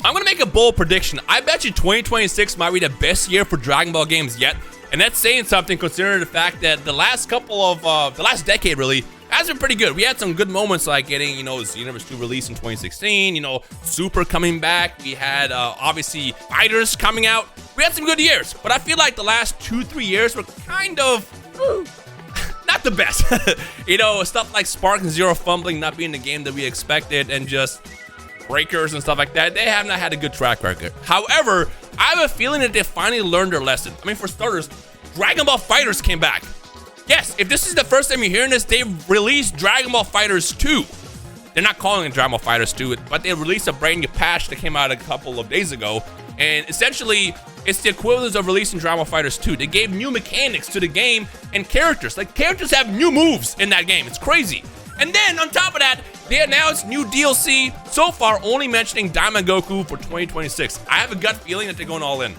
I'm gonna make a bold prediction. I bet you 2026 might be the best year for Dragon Ball games yet. And that's saying something considering the fact that the last decade really has been pretty good. We had some good moments like getting, Xenoverse 2 released in 2016, Super coming back. We had, obviously, Fighters coming out. We had some good years, but I feel like the last 2-3 years were kind of not the best. Stuff like Spark and Zero fumbling not being the game that we expected, and just breakers and stuff like that. They have not had a good track record. However, I have a feeling that they finally learned their lesson. I mean, for starters, Dragon Ball Fighters came back. Yes, if this is the first time you're hearing this, they released Dragon Ball Fighters 2. They're not calling it Dragon Ball Fighters 2, but they released a brand new patch that came out a couple of days ago. And essentially, it's the equivalent of releasing Dragon Ball Fighters 2. They gave new mechanics to the game and characters. Like, characters have new moves in that game. It's crazy. And then, on top of that, they announced new DLC, so far only mentioning Diamond Goku for 2026. I have a gut feeling that they're going all in.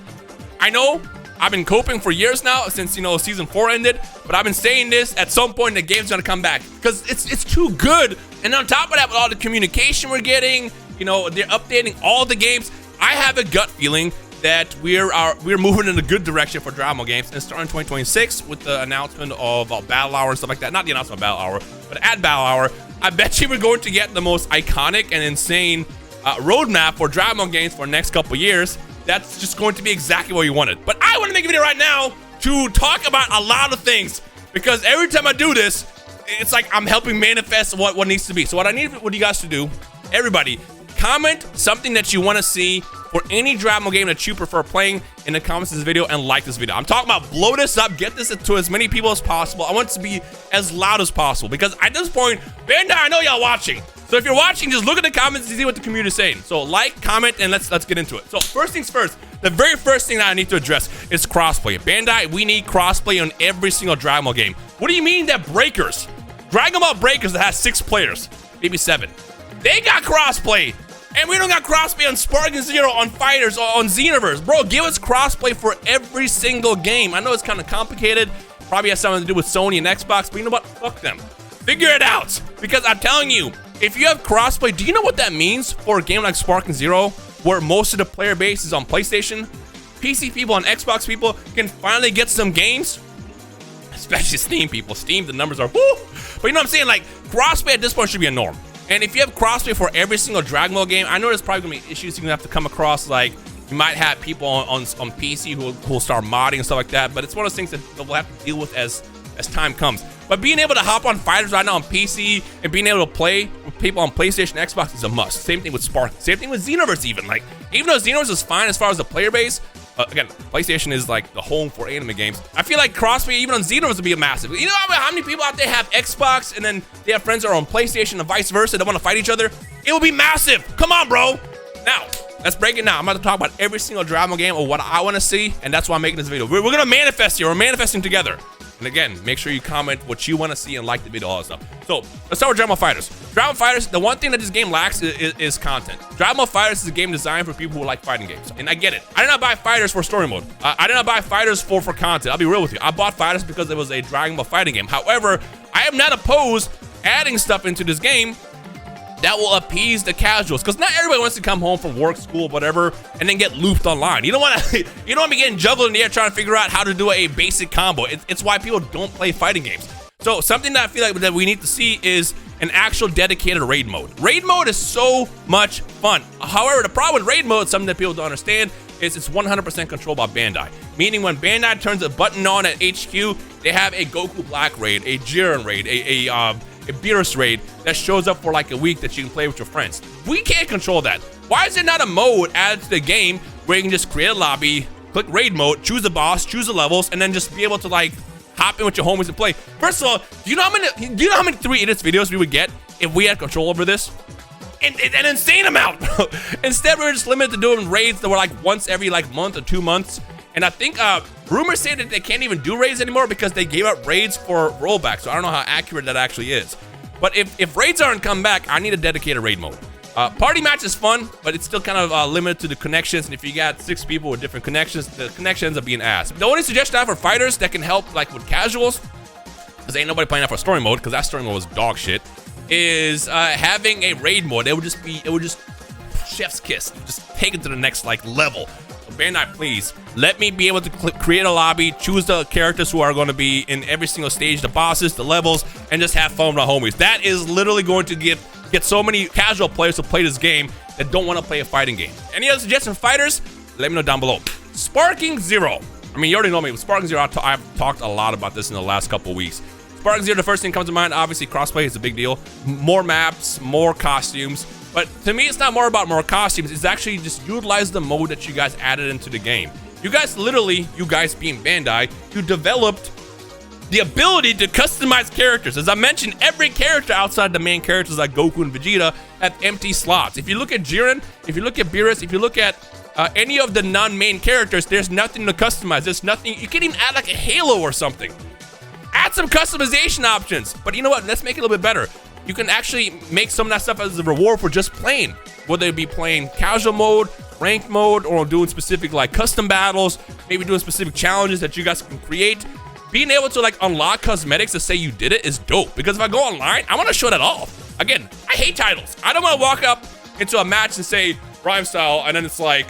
I know I've been coping for years now since, season 4 ended, but I've been saying this, at some point the game's gonna come back because it's too good. And on top of that, with all the communication we're getting, they're updating all the games. I have a gut feeling that we're moving in a good direction for Dragon Ball games, and starting 2026 with the announcement of Battle Hour and stuff like that. Not the announcement of Battle Hour, but at Battle Hour, I bet you we're going to get the most iconic and insane roadmap for Dragon Ball games for the next couple years. That's just going to be exactly what you wanted. But I want to make a video right now to talk about a lot of things, because every time I do this, it's like I'm helping manifest what needs to be. So what I need you guys to do, everybody, comment something that you want to see for any Dragon Ball game that you prefer playing in the comments of this video, and like this video. I'm talking about blow this up, get this to as many people as possible. I want it to be as loud as possible, because at this point, Bandai, I know y'all watching. So if you're watching, just look at the comments and see what the community is saying. So like, comment, and let's get into it. So first things first, the very first thing that I need to address is crossplay. Bandai, we need crossplay on every single Dragon Ball game. What do you mean that Breakers, Dragon Ball Breakers that has 6 players, maybe 7, they got crossplay? And we don't got crossplay on Spark and Zero, on Fighters, or on Xenoverse. Bro, give us crossplay for every single game. I know it's kind of complicated. Probably has something to do with Sony and Xbox, but you know what? Fuck them. Figure it out. Because I'm telling you, if you have crossplay, do you know what that means for a game like Spark and Zero, where most of the player base is on PlayStation? PC people and Xbox people can finally get some games. Especially Steam people. Steam, the numbers are whoo. But you know what I'm saying? Like, crossplay at this point should be a norm. And if you have crossplay for every single Dragon Ball game, I know there's probably gonna be issues you're gonna have to come across. Like, you might have people on PC who will start modding and stuff like that, but it's one of those things that we'll have to deal with as time comes. But being able to hop on Fighters right now on PC and being able to play with people on PlayStation and Xbox is a must. Same thing with Spark. Same thing with Xenoverse even. Like, even though Xenoverse is fine as far as the player base, again, PlayStation is like the home for anime games. I feel like crossplay even on Xenoverse would be a massive. You know how many people out there have Xbox and then they have friends that are on PlayStation and vice versa that want to fight each other? It would be massive. Come on, bro. Now, let's break it down. I'm about to talk about every single Dragon Ball game or what I want to see, and that's why I'm making this video. We're gonna manifest here. We're manifesting together. And again, make sure you comment what you want to see and like the video, all that stuff. So, let's start with Dragon Ball Fighters. Dragon Ball Fighters, the one thing that this game lacks is content. Dragon Ball Fighters is a game designed for people who like fighting games. And I get it. I did not buy Fighters for story mode. I did not buy Fighters for content. I'll be real with you. I bought Fighters because it was a Dragon Ball fighting game. However, I am not opposed adding stuff into this game that will appease the casuals, because not everybody wants to come home from work, school, whatever, and then get looped online. You don't want to be getting juggled in the air trying to figure out how to do a basic combo. It's why people don't play fighting games. So something that I feel like that we need to see is an actual dedicated raid mode. Raid mode is so much fun. However, the problem with raid mode, something that people don't understand, is it's 100% controlled by Bandai. Meaning when Bandai turns a button on at HQ, they have a Goku Black raid, a Jiren raid, a Beerus raid that shows up for like a week that you can play with your friends. We can't control that. Why is there not a mode added to the game where you can just create a lobby, click raid mode, choose a boss, choose the levels, and then just be able to like hop in with your homies and play? First of all, do you know how many 3 Idiots videos we would get if we had control over this? An insane amount. Instead, we're just limited to doing raids that were like once every like month or 2 months. And I think rumors say that they can't even do raids anymore because they gave up raids for rollback. So I don't know how accurate that actually is. But if raids aren't come back, I need a dedicated raid mode. Party match is fun, but it's still kind of limited to the connections. And if you got 6 people with different connections, the connection ends up being ass. The only suggestion I have for fighters that can help like with casuals, because ain't nobody playing that for story mode, because that story mode was dog shit, is having a raid mode. It would just chef's kiss. Just take it to the next like level. So Bandai, please let me be able to create a lobby, choose the characters who are going to be in every single stage, the bosses, the levels, and just have fun with my homies. That is literally going to get so many casual players to play this game that don't want to play a fighting game. Any other suggestions for fighters? Let me know down below. Sparking Zero. I mean, you already know me. With Sparking Zero, I've talked a lot about this in the last couple weeks. Sparking Zero, the first thing that comes to mind, obviously crossplay is a big deal. More maps, more costumes. But to me, it's not more about more costumes. It's actually just utilize the mode that you guys added into the game. You guys literally, you guys being Bandai, you developed the ability to customize characters. As I mentioned, every character outside the main characters like Goku and Vegeta have empty slots. If you look at Jiren, if you look at Beerus, if you look at any of the non-main characters, there's nothing to customize. There's nothing. You can't even add like a halo or something. Add some customization options. But you know what? Let's make it a little bit better. You can actually make some of that stuff as a reward for just playing. Whether it be playing casual mode, ranked mode, or doing specific like custom battles, maybe doing specific challenges that you guys can create. Being able to like unlock cosmetics to say you did it is dope. Because if I go online, I want to show that off. Again, I hate titles. I don't want to walk up into a match and say Rhymestyle, and then it's like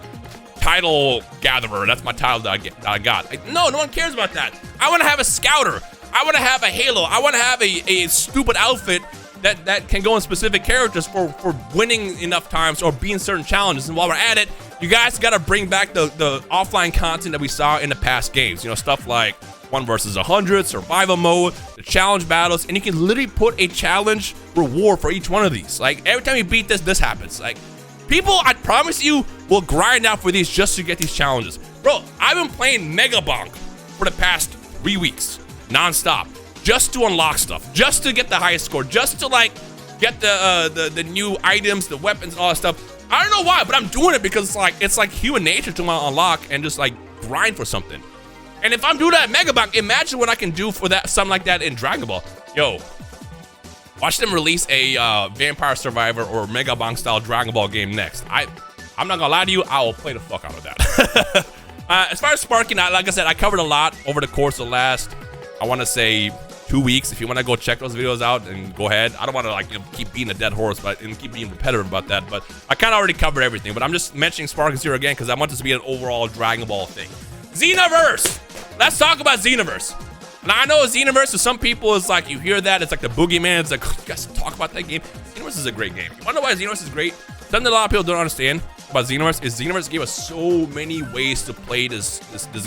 title gatherer. That's my title that I got. Like, no one cares about that. I want to have a scouter. I want to have a halo. I want to have a stupid outfit that can go in specific characters for winning enough times or being certain challenges. And while we're at it, you guys got to bring back the offline content that we saw in the past games. You know, stuff like 1 versus 100, survival mode, the challenge battles, and you can literally put a challenge reward for each one of these. Like every time you beat this happens. Like people, I promise you, will grind out for these just to get these challenges. Bro, I've been playing Mega Bonk for the past 3 weeks, non-stop, just to unlock stuff, just to get the highest score, just to like get the new items, the weapons, and all that stuff. I don't know why, but I'm doing it because it's like human nature to want to unlock and just like grind for something. And if I'm doing that at Mega Bonk, imagine what I can do for that, something like that in Dragon Ball. Yo, watch them release a Vampire Survivor or Mega Bonk style Dragon Ball game next. I'm not gonna lie to you, I will play the fuck out of that. As far as sparking, like I said, I covered a lot over the course of the last, I want to say 2 weeks. If you want to go check those videos out, and go ahead. I don't want to like keep beating a dead horse, and keep being repetitive about that. But I kind of already covered everything. But I'm just mentioning Sparking Zero again because I want this to be an overall Dragon Ball thing. Xenoverse. Let's talk about Xenoverse. And I know Xenoverse to some people is like, you hear that, it's like the boogeyman. It's like, you guys talk about that game. Xenoverse is a great game. You wanna know why Xenoverse is great? Something that a lot of people don't understand about Xenoverse is Xenoverse gave us so many ways to play this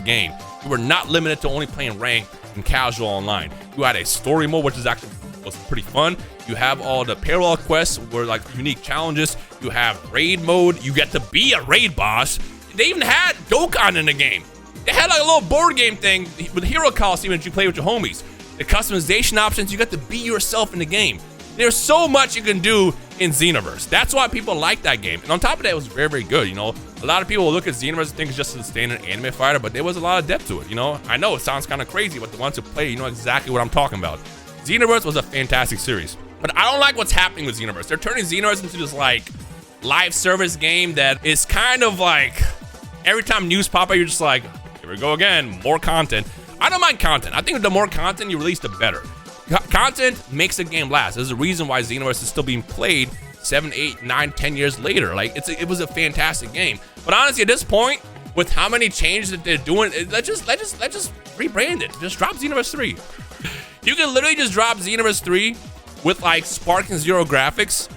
game. You were not limited to only playing ranked and casual online. You had a story mode, which was pretty fun. You have all the parallel quests where like unique challenges. You have raid mode. You get to be a raid boss. They even had Dokkan in the game. They had like a little board game thing with Hero Coliseum that you play with your homies. The customization options, you got to be yourself in the game. There's so much you can do in Xenoverse. That's why people like that game. And on top of that, it was very, very good. You know, a lot of people will look at Xenoverse and think it's just a standard anime fighter, but there was a lot of depth to it. You know, I know it sounds kind of crazy, but the ones who play, you know exactly what I'm talking about. Xenoverse was a fantastic series, but I don't like what's happening with Xenoverse. They're turning Xenoverse into this like live service game that is kind of like every time news pop up, you're just like, here we go again, more content. I don't mind content. I think the more content you release, the better. Content makes a game last. There's a reason why Xenoverse is still being played 7, 8, 9, 10 years later. Like it was a fantastic game. But honestly, at this point, with how many changes that they're doing, let's just rebrand it. Just drop Xenoverse 3. You can literally just drop Xenoverse 3 with like Sparking Zero graphics.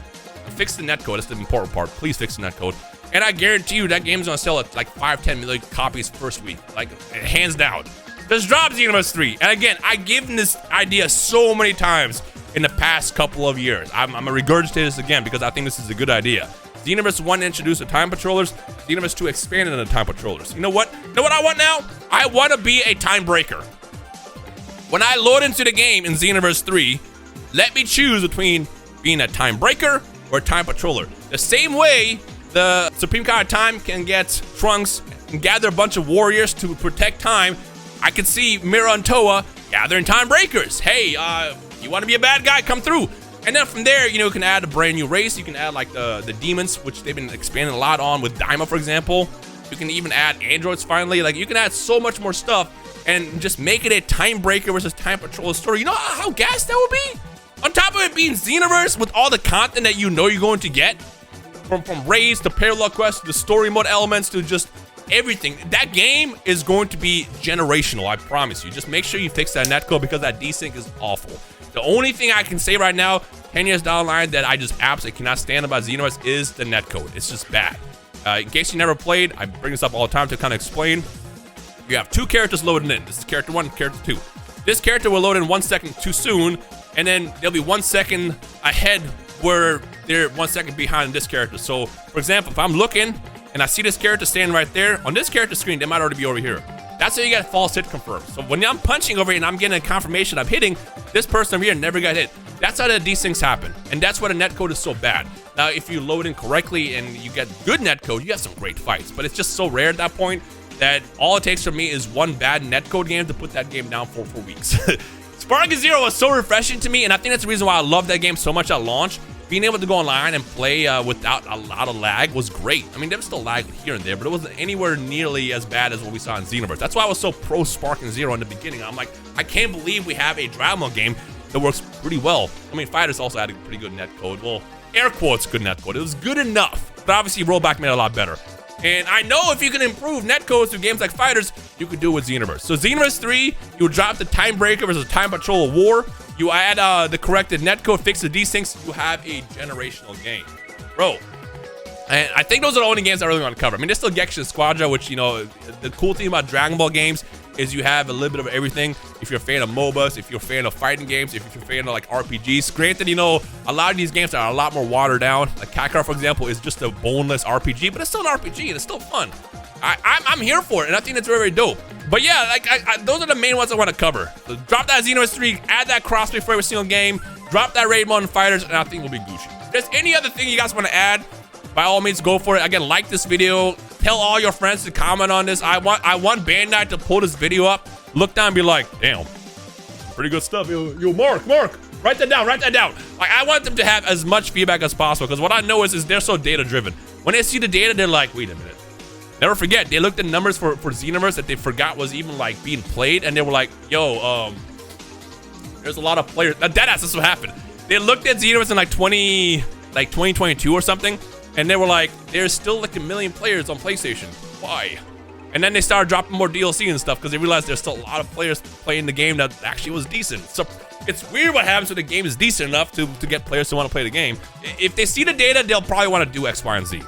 Fix the netcode. That's the important part. Please fix the netcode. And I guarantee you that game's gonna sell at like 5-10 million copies first week, like hands down. Just drop Xenoverse 3. And again, I've given this idea so many times in the past couple of years. I'm gonna regurgitate this again because I think this is a good idea. Xenoverse 1 introduced the time patrollers. Xenoverse 2 expanded on the time patrollers. You know what? You know what I want now? I want to be a time breaker. When I load into the game in Xenoverse 3, let me choose between being a time breaker or a time patroller. The same way the Supreme God of Time can get Trunks and gather a bunch of warriors to protect time, I could see Mira and Toa gathering time breakers. Hey, you want to be a bad guy? Come through. And then from there, you know, you can add a brand new race. You can add like the demons, which they've been expanding a lot on with Daima, for example. You can even add androids finally. Like you can add so much more stuff and just make it a time breaker versus time patrol story. You know how gas that would be? On top of it being Xenoverse with all the content that you know you're going to get, from raids to parallel quests to story mode elements to just everything. That game is going to be generational, I promise you. Just make sure you fix that netcode because that desync is awful. The only thing I can say right now, 10 years down the line, that I just absolutely cannot stand about Xenoverse is the netcode. It's just bad. In case you never played, I bring this up all the time to kind of explain. You have 2 characters loaded in. This is character 1, character 2. This character will load in 1 second too soon, and then there'll be 1 second ahead where they're 1 second behind this character. So, for example, if I'm looking and I see this character standing right there, on this character screen, they might already be over here. That's how you get false hit confirmed. So when I'm punching over here and I'm getting a confirmation I'm hitting, this person over here never got hit. That's how these things happen. And that's why the netcode is so bad. Now, if you load in correctly and you get good netcode, you have some great fights. But it's just so rare at that point that all it takes for me is one bad netcode game to put that game down for weeks. Sparking Zero was so refreshing to me, and I think that's the reason why I love that game so much at launch. Being able to go online and play without a lot of lag was great. I mean, there was still lag here and there, but it wasn't anywhere nearly as bad as what we saw in Xenoverse. That's why I was so pro Sparking Zero in the beginning. I'm like, I can't believe we have a Dragon Ball game that works pretty well. I mean, Fighters also had a pretty good netcode. Well, air quotes, good netcode. It was good enough, but obviously Rollback made it a lot better. And I know if you can improve netcodes through games like Fighters, you could do it with Xenoverse. So Xenoverse 3, you drop the Time Breaker versus Time Patrol War. You add the corrected netcode, fix the desyncs, you have a generational game. Bro, and I think those are the only games I really want to cover. I mean, there's still Genshin Squadra, which, you know, the cool thing about Dragon Ball games is you have a little bit of everything. If you're a fan of MOBAs, if you're a fan of fighting games, if you're a fan of like RPGs. Granted, you know, a lot of these games are a lot more watered down. Like Kakarot, for example, is just a boneless RPG, but it's still an RPG and it's still fun. I'm here for it, and I think it's very, very dope. But yeah, like those are the main ones I want to cover. So drop that Xenoverse 3, add that crossplay for every single game, drop that raid mode in Fighters, and I think we'll be Gucci. If there's any other thing you guys want to add, by all means, go for it. Again, like this video. Tell all your friends to comment on this. I want Bandai to pull this video up, look down, and be like, damn, pretty good stuff. Yo, Mark, write that down. Like, I want them to have as much feedback as possible, because what I know is they're so data driven. When they see the data, they're like, wait a minute. Never forget, they looked at numbers for Xenoverse that they forgot was even like being played, and they were like, yo, there's a lot of players. Deadass, this is what happened. They looked at Xenoverse in like 2022 or something, and they were like, there's still like 1 million players on PlayStation. Why? And then they started dropping more DLC and stuff because they realized there's still a lot of players playing the game that actually was decent. So it's weird what happens when the game is decent enough to get players to want to play the game. If they see the data, they'll probably want to do X, Y, and Z.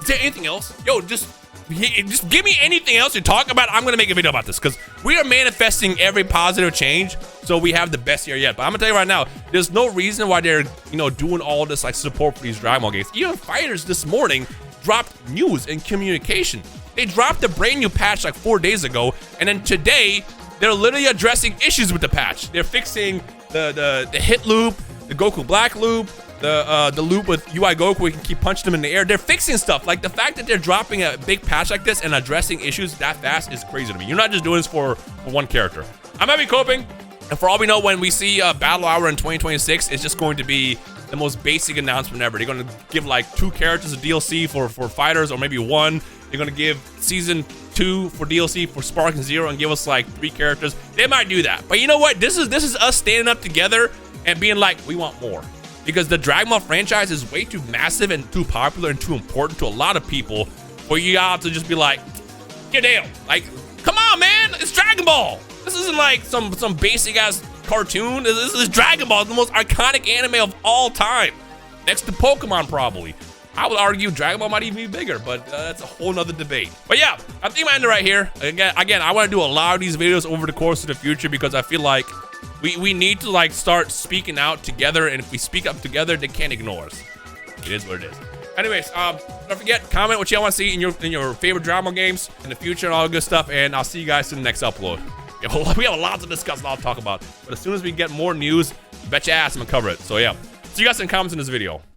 Is there anything else? Yo, just give me anything else to talk about. I'm gonna make a video about this because we are manifesting every positive change, so we have the best year yet. But I'm gonna tell you right now, there's no reason why they're, you know, doing all this like support for these Dragon Ball games. Even Fighters this morning dropped news and communication. They dropped a brand new patch like 4 days ago, and then today they're literally addressing issues with the patch. They're fixing the hit loop, the Goku Black loop, the loop with UI Goku, we can keep punching them in the air. They're fixing stuff. Like the fact that they're dropping a big patch like this and addressing issues that fast is crazy to me. You're not just doing this for one character. I might be coping, and for all we know, when we see Battle Hour in 2026, it's just going to be the most basic announcement ever. They're going to give like 2 characters a DLC for Fighters, or maybe 1. They're going to give Season 2 for DLC for Sparking Zero and give us like 3 characters. They might do that. But you know what? This is us standing up together and being like, we want more. Because the Dragon Ball franchise is way too massive and too popular and too important to a lot of people for you all to just be like, get down. Like, come on, man, it's Dragon Ball. This isn't like some basic ass cartoon. This is Dragon Ball, the most iconic anime of all time. Next to Pokemon, probably. I would argue Dragon Ball might even be bigger, but that's a whole nother debate. But yeah, I think I'm ending right here. Again, I want to do a lot of these videos over the course of the future because I feel like we need to like start speaking out together, and if we speak up together, they can't ignore us. It is what it is. Anyways, don't forget, comment what you want to see in your favorite Dragon Ball games in the future and all the good stuff, and I'll see you guys in the next upload. We have a lot to discuss, a lot to talk about, but as soon as we get more news, bet your ass I'm gonna cover it. So yeah, see you guys in the comments in this video.